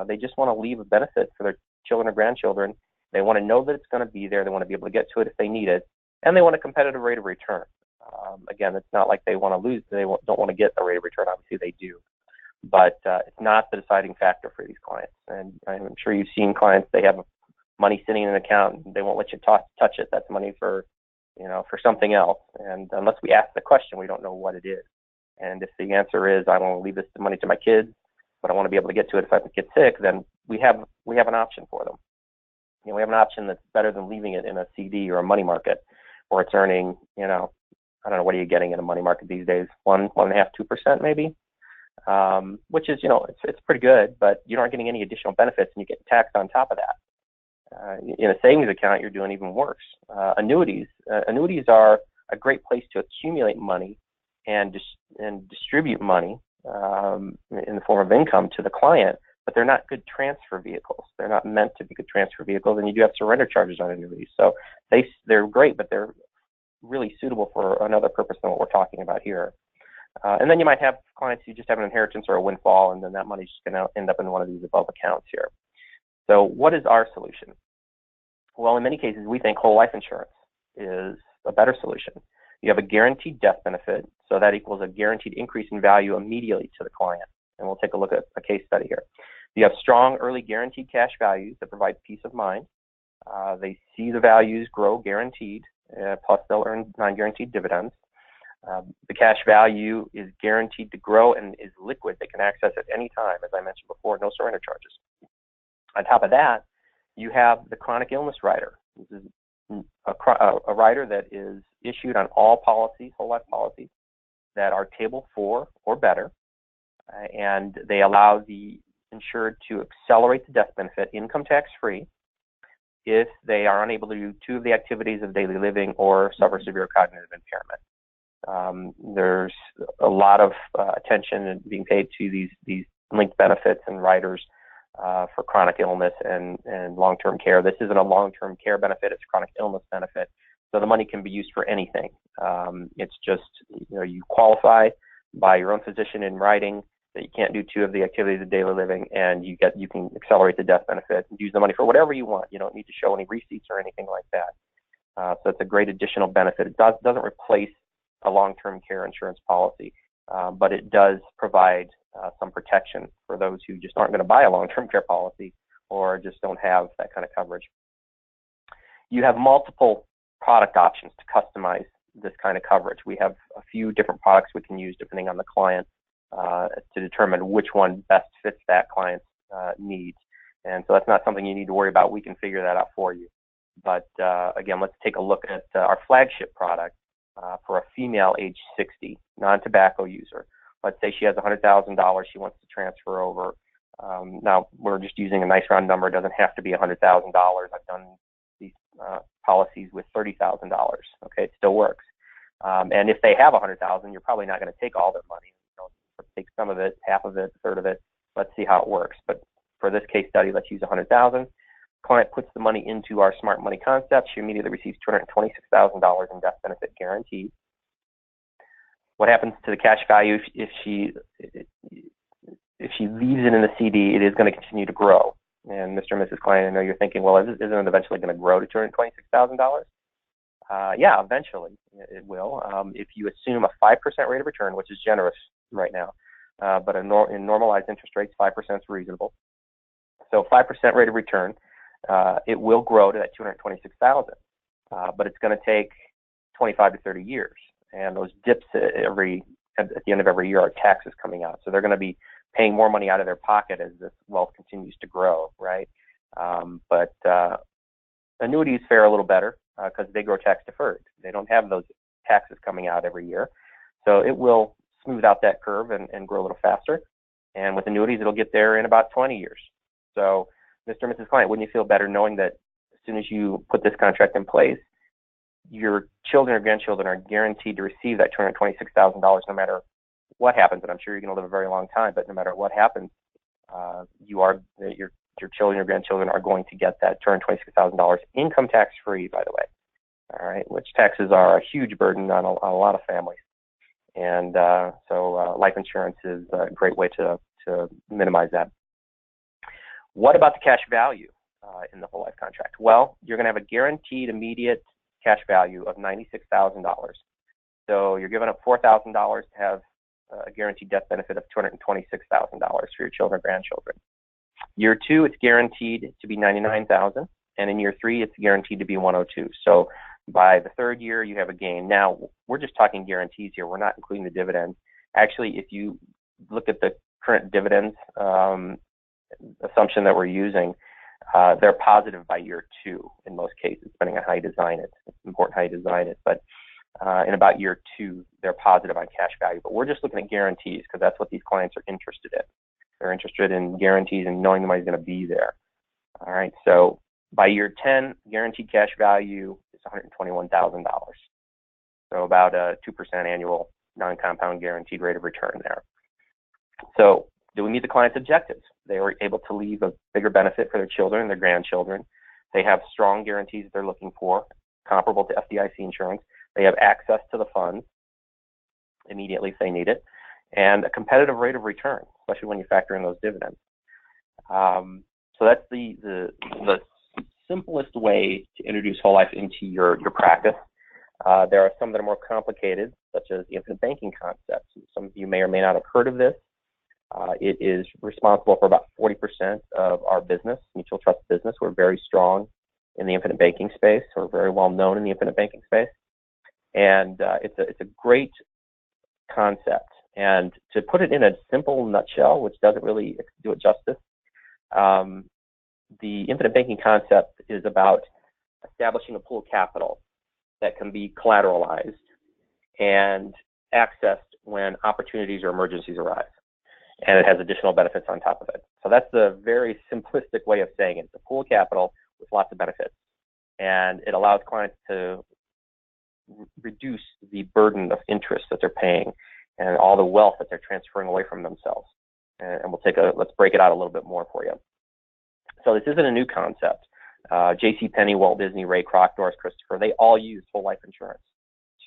they just want to leave a benefit for their children or grandchildren. They want to know that it's going to be there. They want to be able to get to it if they need it. And they want a competitive rate of return. Again, it's not like they want to lose. They don't want to get a rate of return. Obviously, they do. But it's not the deciding factor for these clients. And I'm sure you've seen clients, they have money sitting in an account and they won't let you touch it. That's money for something else. And unless we ask the question, we don't know what it is. And if the answer is, I want to leave this money to my kids, but I want to be able to get to it if I get sick, then we have an option for them. We have an option that's better than leaving it in a CD or a money market, where it's earning, I don't know, what are you getting in a money market these days? 1.5%, 2% maybe, which is, it's pretty good, but you aren't getting any additional benefits, and you get taxed on top of that. In a savings account, you're doing even worse. Annuities are a great place to accumulate money and distribute money in the form of income to the client, but they're not good transfer vehicles. They're not meant to be good transfer vehicles, and you do have surrender charges on annuities. So they're great, but they're really suitable for another purpose than what we're talking about here. And then you might have clients who just have an inheritance or a windfall, and then that money's just going to end up in one of these above accounts here. So what is our solution? Well, in many cases, we think whole life insurance is a better solution. You have a guaranteed death benefit, so that equals a guaranteed increase in value immediately to the client. And we'll take a look at a case study here. You have strong early guaranteed cash values that provide peace of mind. They see the values grow guaranteed, plus they'll earn non-guaranteed dividends. The cash value is guaranteed to grow and is liquid. They can access at any time, as I mentioned before, no surrender charges. On top of that, you have the chronic illness rider. This is a rider that is issued on all policies, whole life policies, that are Table 4 or better, and they allow the insured to accelerate the death benefit income tax free if they are unable to do two of the activities of daily living or suffer severe cognitive impairment. There's a lot of attention being paid to these linked benefits and riders for chronic illness and long-term care. This isn't a long-term care benefit, it's a chronic illness benefit. So the money can be used for anything. It's just, you qualify by your own physician in writing that you can't do two of the activities of daily living, and you can accelerate the death benefit and use the money for whatever you want. You don't need to show any receipts or anything like that. So it's a great additional benefit. It doesn't replace a long-term care insurance policy, but it does provide some protection for those who just aren't going to buy a long-term care policy or just don't have that kind of coverage. You have multiple product options to customize this kind of coverage. We have a few different products we can use depending on the client to determine which one best fits that client's needs. And so that's not something you need to worry about. We can figure that out for you. But again, let's take a look at our flagship product for a female age 60, non-tobacco user. Let's say she has $100,000 she wants to transfer over. Now, we're just using a nice round number. It doesn't have to be $100,000. I've done these policies with $30,000. Okay, it still works. And if they have $100,000, you're probably not going to take all their money. Take some of it, half of it, a third of it. Let's see how it works. But for this case study, let's use $100,000. Client puts the money into our Smart Money concept. She immediately receives $226,000 in death benefit guaranteed. What happens to the cash value if she leaves it in the CD? It is going to continue to grow. And Mr. and Mrs. Client, I know you're thinking, well, isn't it eventually going to grow to $226,000? Yeah, eventually it will. If you assume a 5% rate of return, which is generous right now, but in normalized interest rates, 5% is reasonable. So 5% rate of return, it will grow to that $226,000, but it's going to take 25 to 30 years. And those dips at the end of every year are taxes coming out. So they're going to be paying more money out of their pocket as this wealth continues to grow, right? But annuities fare a little better because they grow tax deferred. They don't have those taxes coming out every year. So it will smooth out that curve and grow a little faster. And with annuities, it'll get there in about 20 years. So Mr. and Mrs. Client, wouldn't you feel better knowing that as soon as you put this contract in place, your children or grandchildren are guaranteed to receive that $226,000 no matter what happens? And I'm sure you're going to live a very long time, but no matter what happens, your children or grandchildren are going to get that $226,000 income tax free, by the way. All right, which taxes are a huge burden on a lot of families. And so life insurance is a great way to minimize that. What about the cash value in the whole life contract? Well, you're going to have a guaranteed immediate cash value of $96,000. So you're giving up $4,000 to have a guaranteed death benefit of $226,000 for your children and grandchildren. Year 2, it's guaranteed to be $99,000, and in year 3, it's guaranteed to be $102,000. So by the 3rd year, you have a gain. Now, we're just talking guarantees here. We're not including the dividends. Actually, if you look at the current dividends assumption that we're using, they're positive by year 2 in most cases, depending on how you design it. It's important how you design it. But in about year 2, they're positive on cash value. But we're just looking at guarantees because that's what these clients are interested in. They're interested in guarantees and knowing the money's going to be there. All right, so by year 10, guaranteed cash value is $121,000. So about a 2% annual non-compound guaranteed rate of return there. So do we meet the client's objectives? They were able to leave a bigger benefit for their children and their grandchildren. They have strong guarantees that they're looking for, comparable to FDIC insurance. They have access to the funds immediately if they need it, and a competitive rate of return, especially when you factor in those dividends. So that's the simplest way to introduce whole life into your practice. There are some that are more complicated, such as the infinite banking concept. Some of you may or may not have heard of this. It is responsible for about 40% of our business, mutual trust business. We're very strong in the infinite banking space. We're very well known in the infinite banking space. And it's a great concept. And to put it in a simple nutshell, which doesn't really do it justice, the infinite banking concept is about establishing a pool of capital that can be collateralized and accessed when opportunities or emergencies arise. And it has additional benefits on top of it. So that's the very simplistic way of saying it. It's a pool of capital with lots of benefits. And it allows clients to reduce the burden of interest that they're paying and all the wealth that they're transferring away from themselves. And let's break it out a little bit more for you. So this isn't a new concept. JCPenney, Walt Disney, Ray Kroc, Doris Christopher, they all used whole life insurance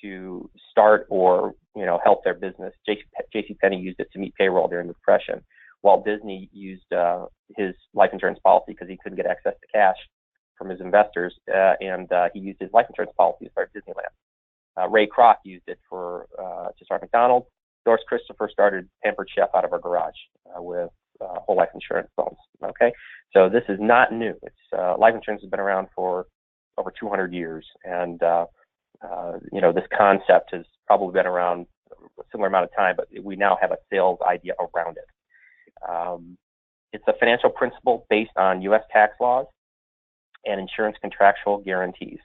to start or help their business. JCPenney used it to meet payroll during the Depression. Walt Disney used his life insurance policy because he couldn't get access to cash from his investors, and he used his life insurance policy to start Disneyland. Ray Kroc used it to start McDonald's. Doris Christopher started Pampered Chef out of her garage with whole life insurance loans. Okay, so this is not new. It's life insurance has been around for over 200 years, and this concept has probably been around a similar amount of time, but we now have a sales idea around it. It's a financial principle based on U.S. tax laws and insurance contractual guarantees.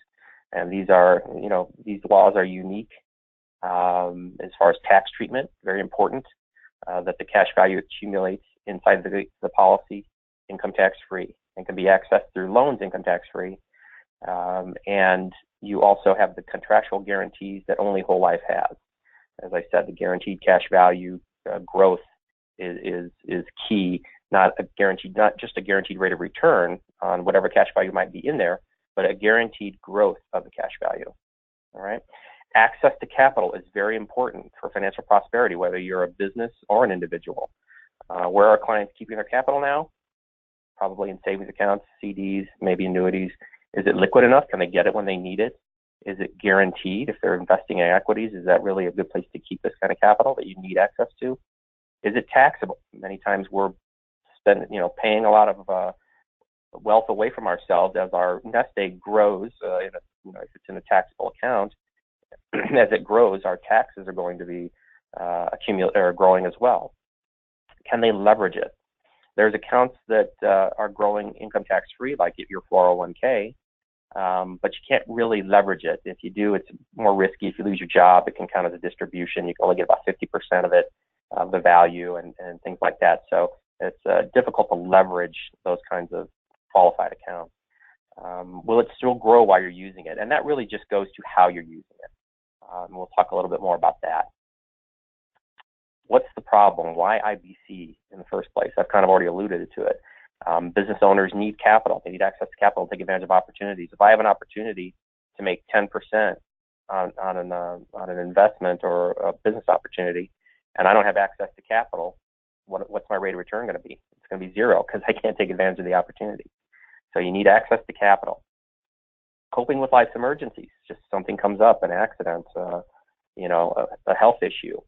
And these are, these laws are unique as far as tax treatment, very important, that the cash value accumulates inside the policy income tax free and can be accessed through loans income tax free. And you also have the contractual guarantees that only whole life has. As I said, the guaranteed cash value growth is key, not just a guaranteed rate of return on whatever cash value might be in there, but a guaranteed growth of the cash value. All right. Access to capital is very important for financial prosperity, whether you're a business or an individual. Where are clients keeping their capital now? Probably in savings accounts, CDs, maybe annuities. Is it liquid enough? Can they get it when they need it? Is it guaranteed? If they're investing in equities, is that really a good place to keep this kind of capital that you need access to? Is it taxable? Many times we're paying a lot of wealth away from ourselves as our nest egg grows. If it's in a taxable account, as it grows, our taxes are going to be growing as well. Can they leverage it? There's accounts that are growing income tax free, like your 401k, but you can't really leverage it. If you do, it's more risky. If you lose your job, it can count as a distribution. You can only get about 50% of it, the value, and things like that. So it's difficult to leverage those kinds of qualified accounts. Will it still grow while you're using it? And that really just goes to how you're using it. And we'll talk a little bit more about that. What's the problem? Why IBC in the first place? I've kind of already alluded to it. Business owners need capital. They need access to capital to take advantage of opportunities. If I have an opportunity to make 10% on an investment or a business opportunity, and I don't have access to capital, what's my rate of return going to be? It's going to be zero because I can't take advantage of the opportunity. So you need access to capital. Coping with life's emergencies. Just something comes up, an accident, a health issue.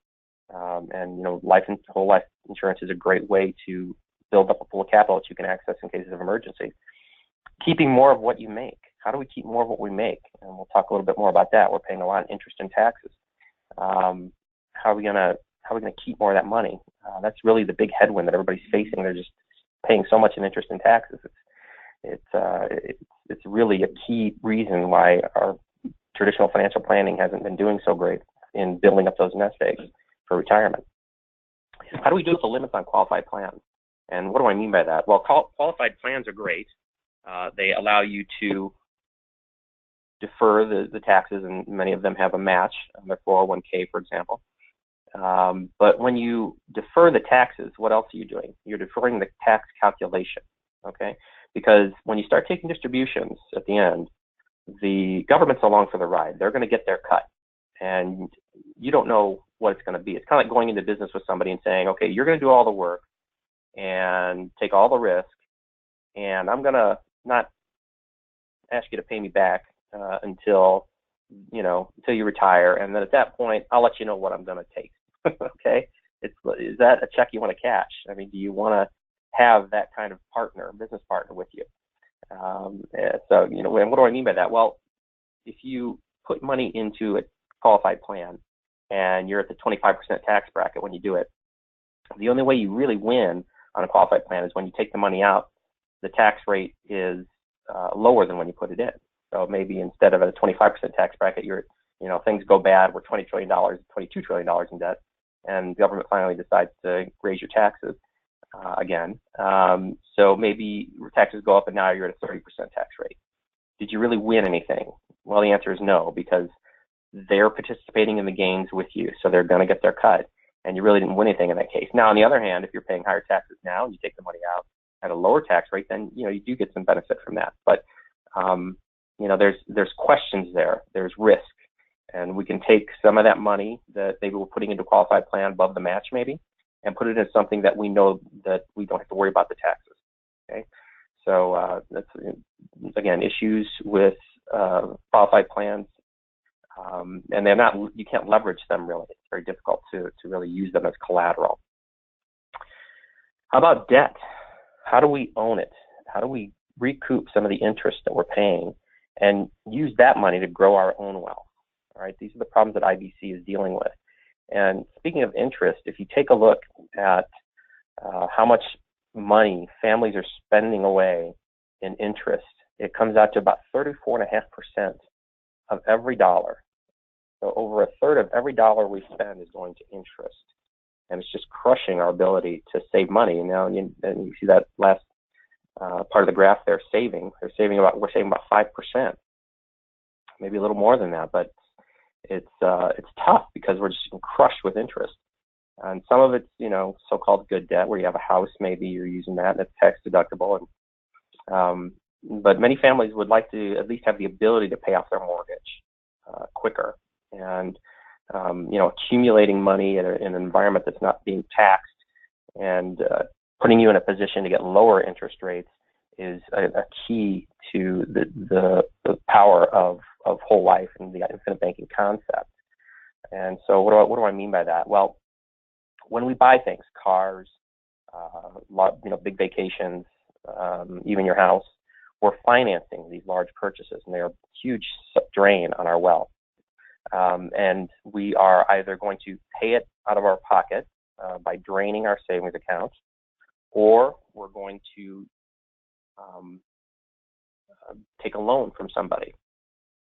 And whole life insurance is a great way to build up a pool of capital that you can access in cases of emergency. Keeping more of what you make. How do we keep more of what we make? And we'll talk a little bit more about that. We're paying a lot of interest and taxes. How are we gonna keep more of that money? That's really the big headwind that everybody's facing. They're just paying so much in interest and taxes. It's really a key reason why our traditional financial planning hasn't been doing so great in building up those nest eggs for retirement. How do we do with the limits on qualified plans? And what do I mean by that? Well, qualified plans are great. They allow you to defer the taxes, and many of them have a match on their 401k, for example. But when you defer the taxes, what else are you doing? You're deferring the tax calculation, okay? Because when you start taking distributions at the end, the government's along for the ride. They're going to get their cut, and you don't know what it's going to be. It's kind of like going into business with somebody and saying, okay, you're going to do all the work and take all the risk, and I'm going to not ask you to pay me back until you retire, and then at that point, I'll let you know what I'm going to take. Okay, is that a check you want to cash? I mean, do you want to have that kind of business partner with you? And what do I mean by that? Well, if you put money into a qualified plan and you're at the 25% tax bracket when you do it, the only way you really win on a qualified plan is when you take the money out, the tax rate is lower than when you put it in. So maybe instead of a 25% tax bracket, things go bad, we're $20 trillion, $22 trillion in debt, and the government finally decides to raise your taxes again. So maybe your taxes go up and now you're at a 30% tax rate. Did you really win anything? Well, the answer is no, because they're participating in the gains with you, so they're going to get their cut, and you really didn't win anything in that case. Now, on the other hand, if you're paying higher taxes now and you take the money out at a lower tax rate, then you do get some benefit from that. But there's questions there. There's risk, and we can take some of that money that maybe we're putting into a qualified plan above the match, maybe, and put it in something that we know that we don't have to worry about the taxes. Okay, so that's again issues with qualified plans. And you can't leverage them really. It's very difficult to really use them as collateral. How about debt? How do we own it? How do we recoup some of the interest that we're paying and use that money to grow our own wealth? All right, these are the problems that IBC is dealing with. And speaking of interest, if you take a look at how much money families are spending away in interest it comes out to about 34.5% of every dollar. So over a third of every dollar we spend is going to interest. And it's just crushing our ability to save money. Now, and you see that last part of the graph there, we're saving about 5%, maybe a little more than that, but it's tough because we're just crushed with interest. And some of it's, so-called good debt, where you have a house, maybe you're using that, and it's tax deductible. And, but many families would like to at least have the ability to pay off their mortgage quicker. And, accumulating money in an environment that's not being taxed and putting you in a position to get lower interest rates is a key to the power of whole life and the infinite banking concept. And so what do I mean by that? Well, when we buy things, cars, big vacations, even your house, we're financing these large purchases, and they're a huge drain on our wealth. And we are either going to pay it out of our pocket by draining our savings account, or we're going to take a loan from somebody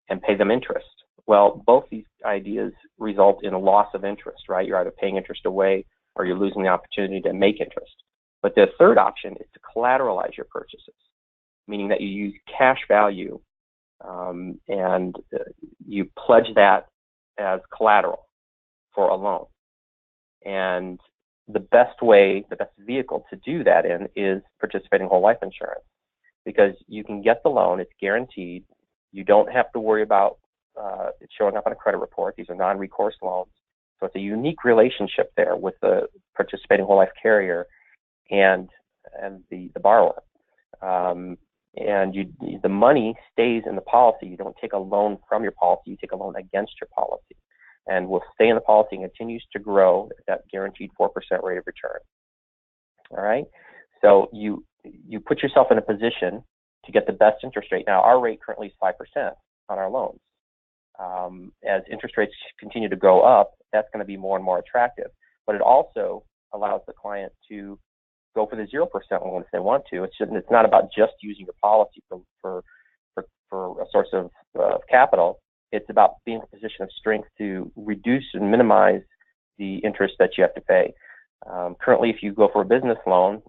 and pay them interest. Well, both these ideas result in a loss of interest, right? You're either paying interest away or you're losing the opportunity to make interest. But the third option is to collateralize your purchases, meaning that you use cash value and you pledge that as collateral for a loan. And the best vehicle to do that in is participating whole life insurance, because you can get the loan, it's guaranteed, you don't have to worry about it showing up on a credit report. These are non-recourse loans. So it's a unique relationship there with the participating whole life carrier and the borrower. And the money stays in the policy. You don't take a loan from your policy, you take a loan against your policy. And will stay in the policy and continues to grow at that guaranteed 4% rate of return. All right? So you put yourself in a position to get the best interest rate. Now, our rate currently is 5% on our loans. As interest rates continue to go up, that's going to be more and more attractive. But it also allows the client to go for the 0% loan if they want to. It's not about just using your policy for a source of capital. It's about being in a position of strength to reduce and minimize the interest that you have to pay. Currently, if you go for a business loan,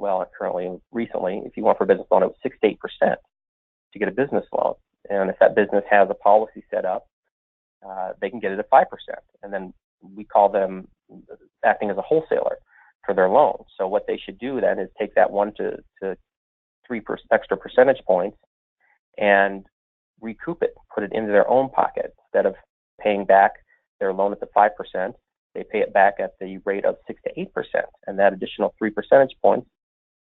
recently, if you went for a business loan, it was 6 to 8% to get a business loan. And if that business has a policy set up, they can get it at 5%. And then we call them acting as a wholesaler for their loan. So what they should do then is take that 1 to 3 extra percentage points and recoup it, put it into their own pocket. Instead of paying back their loan at the 5%, they pay it back at the rate of 6 to 8%. And that additional 3 percentage points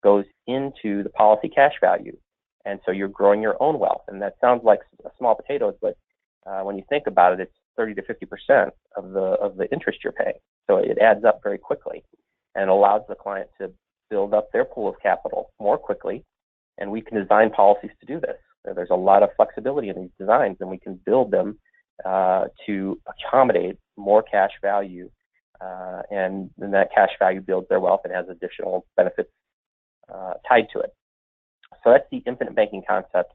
goes into the policy cash value. And so you're growing your own wealth. And that sounds like small potatoes, but when you think about it, it's 30 to 50% of the interest you're paying. So it adds up very quickly and allows the client to build up their pool of capital more quickly. And we can design policies to do this. There's a lot of flexibility in these designs, and we can build them to accommodate more cash value. And then that cash value builds their wealth and has additional benefits tied to it. So that's the infinite banking concept,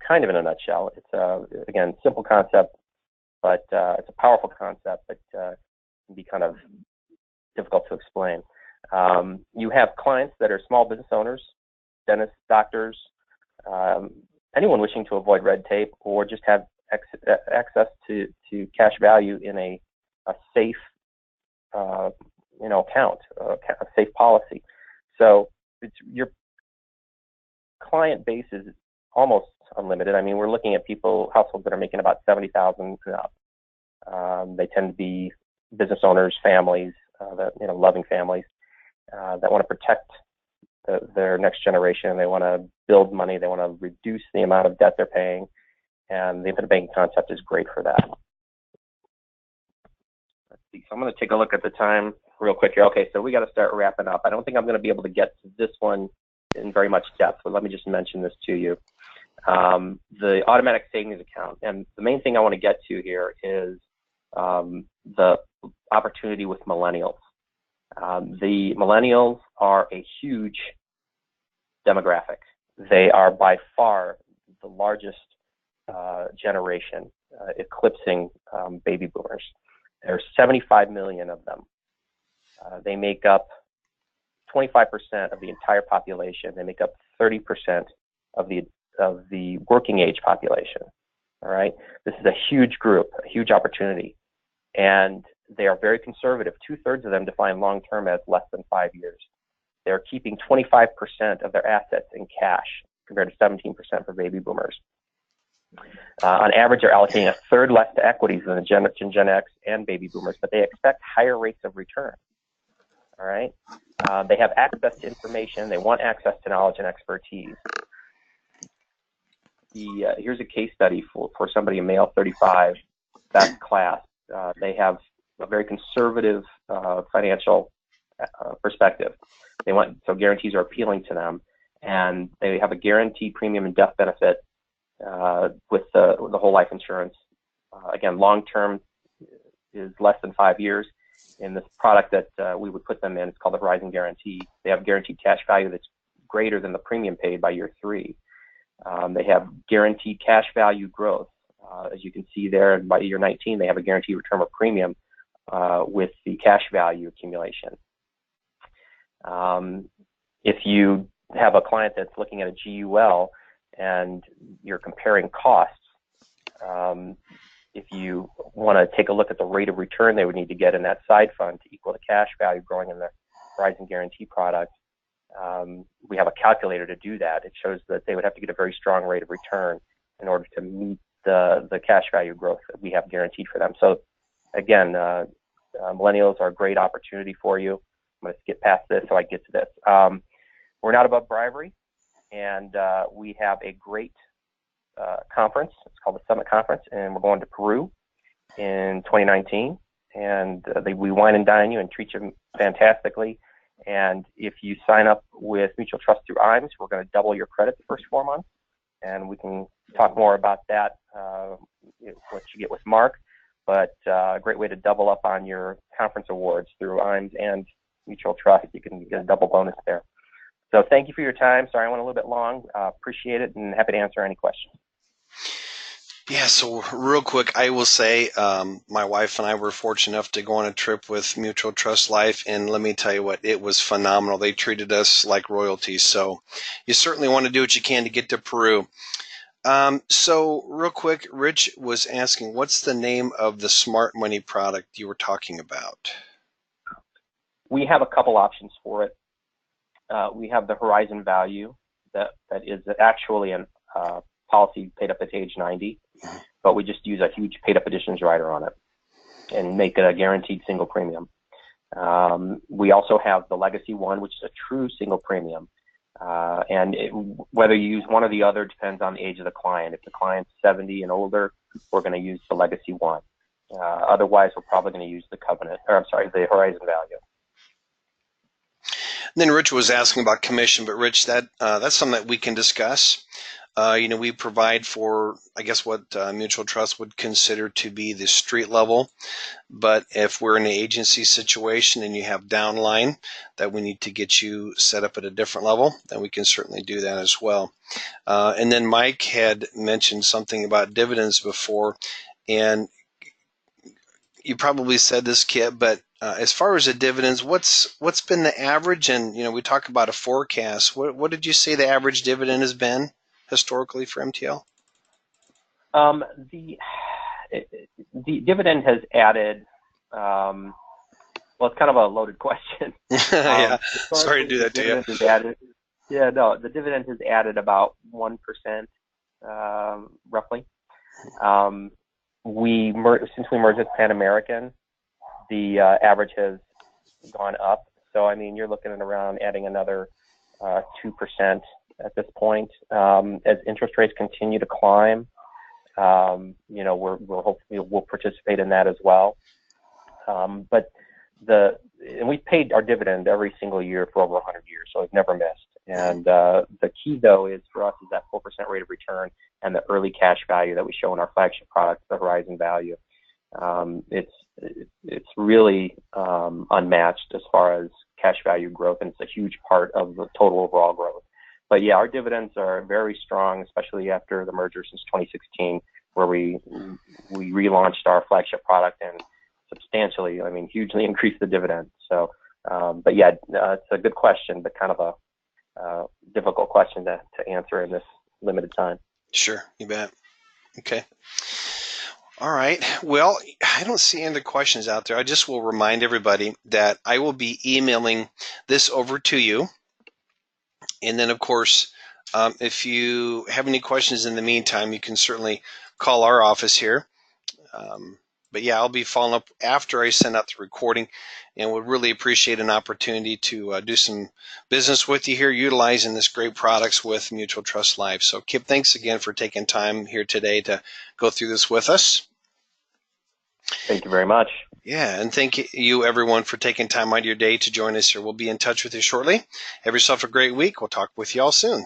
kind of in a nutshell. It's again, simple concept, but it's a powerful concept, but can be kind of difficult to explain. You have clients that are small business owners, dentists, doctors, anyone wishing to avoid red tape or just have access to cash value in a safe account, a safe policy. So your client base is almost unlimited. I mean, we're looking at households that are making about $70,000 and up. They tend to be business owners, families, loving families that want to protect their next generation. They want to build money. They want to reduce the amount of debt they're paying. And the infinite banking concept is great for that. Let's see. So I'm going to take a look at the time real quick here. Okay, so we got to start wrapping up. I don't think I'm going to be able to get to this one in very much depth, but let me just mention this to you. The automatic savings account. And the main thing I want to get to here is the opportunity with millennials. The millennials are a huge demographic. They are by far the largest generation, eclipsing baby boomers. There's 75 million of them. They make up 25% of the entire population. They make up 30% of the working age population. All right, this is a huge group, a huge opportunity, and they are very conservative. 2/3 of them define long-term as less than 5 years. They're keeping 25% of their assets in cash compared to 17% for baby boomers. On average, they're allocating 1/3 less to equities than the Gen X and baby boomers, but they expect higher rates of return. All right, they have access to information. They want access to knowledge and expertise. Here's a case study for somebody, a male, 35, best class. They have a very conservative financial perspective. So guarantees are appealing to them, and they have a guaranteed premium and death benefit with the whole life insurance. Again, long term is less than 5 years. In this product that we would put them in, it's called the Horizon Guarantee. They have guaranteed cash value that's greater than the premium paid by year 3. They have guaranteed cash value growth. As you can see there, and by year 19, they have a guaranteed return of premium with the cash value accumulation. If you have a client that's looking at a GUL and you're comparing costs, if you want to take a look at the rate of return they would need to get in that side fund to equal the cash value growing in the Horizon Guarantee product, we have a calculator to do that. It shows that they would have to get a very strong rate of return in order to meet the cash value growth that we have guaranteed for them. So again, millennials are a great opportunity for you. I'm going to skip past this so I get to this. We're not above bribery, and we have a great conference. It's called the Summit Conference, and we're going to Peru in 2019. And we wine and dine you and treat you fantastically. And if you sign up with Mutual Trust through IMES, we're going to double your credit the first 4 months. And we can talk more about that, what you get with Mark. But a great way to double up on your conference awards through IMES and Mutual Trust. You can get a double bonus there. So thank you for your time. Sorry I went a little bit long. Appreciate it, and happy to answer any questions. Yeah, so real quick, I will say my wife and I were fortunate enough to go on a trip with Mutual Trust Life, and let me tell you what, it was phenomenal. They treated us like royalty, so you certainly want to do what you can to get to Peru. So real quick, Rich was asking, what's the name of the smart money product you were talking about? We have a couple options for it. We have the Horizon Value that is actually a policy paid up at age 90, but we just use a huge paid up additions rider on it and make it a guaranteed single premium. We also have the Legacy One, which is a true single premium. And whether you use one or the other depends on the age of the client. If the client's 70 and older, we're going to use the Legacy One. Otherwise, we're probably going to use the the Horizon Value. And then Rich was asking about commission, but Rich, that's something that we can discuss. We provide for, I guess, what Mutual Trust would consider to be the street level. But if we're in an agency situation and you have downline that we need to get you set up at a different level, then we can certainly do that as well. And then Mike had mentioned something about dividends before, and you probably said this, Kit, but as far as the dividends, what's been the average? And we talk about a forecast. What did you say the average dividend has been historically for MTL? The dividend has added. Well, it's kind of a loaded question. Yeah, sorry to do that to you. The dividend has added about 1%, roughly. Since we merged with Pan American, the average has gone up. So I mean, you're looking at around adding another 2% at this point. As interest rates continue to climb, we'll participate in that as well. But we've paid our dividend every single year for over 100 years, so we've never missed. And the key, though, is for us is that 4% rate of return and the early cash value that we show in our flagship product, the Horizon Value. It's really unmatched as far as cash value growth, and it's a huge part of the total overall growth. But yeah, our dividends are very strong, especially after the merger since 2016, where we relaunched our flagship product and substantially, I mean, hugely increased the dividend. So, but yeah, it's a good question, but kind of a difficult question to answer in this limited time. Sure, you bet. Okay. All right. Well, I don't see any other questions out there. I just will remind everybody that I will be emailing this over to you. And then, of course, if you have any questions in the meantime, you can certainly call our office here. But yeah, I'll be following up after I send out the recording, and would really appreciate an opportunity to do some business with you here utilizing this great products with Mutual Trust Life. So Kip, thanks again for taking time here today to go through this with us. Thank you very much. Yeah, and thank you everyone for taking time out of your day to join us here. We'll be in touch with you shortly. Have yourself a great week. We'll talk with you all soon.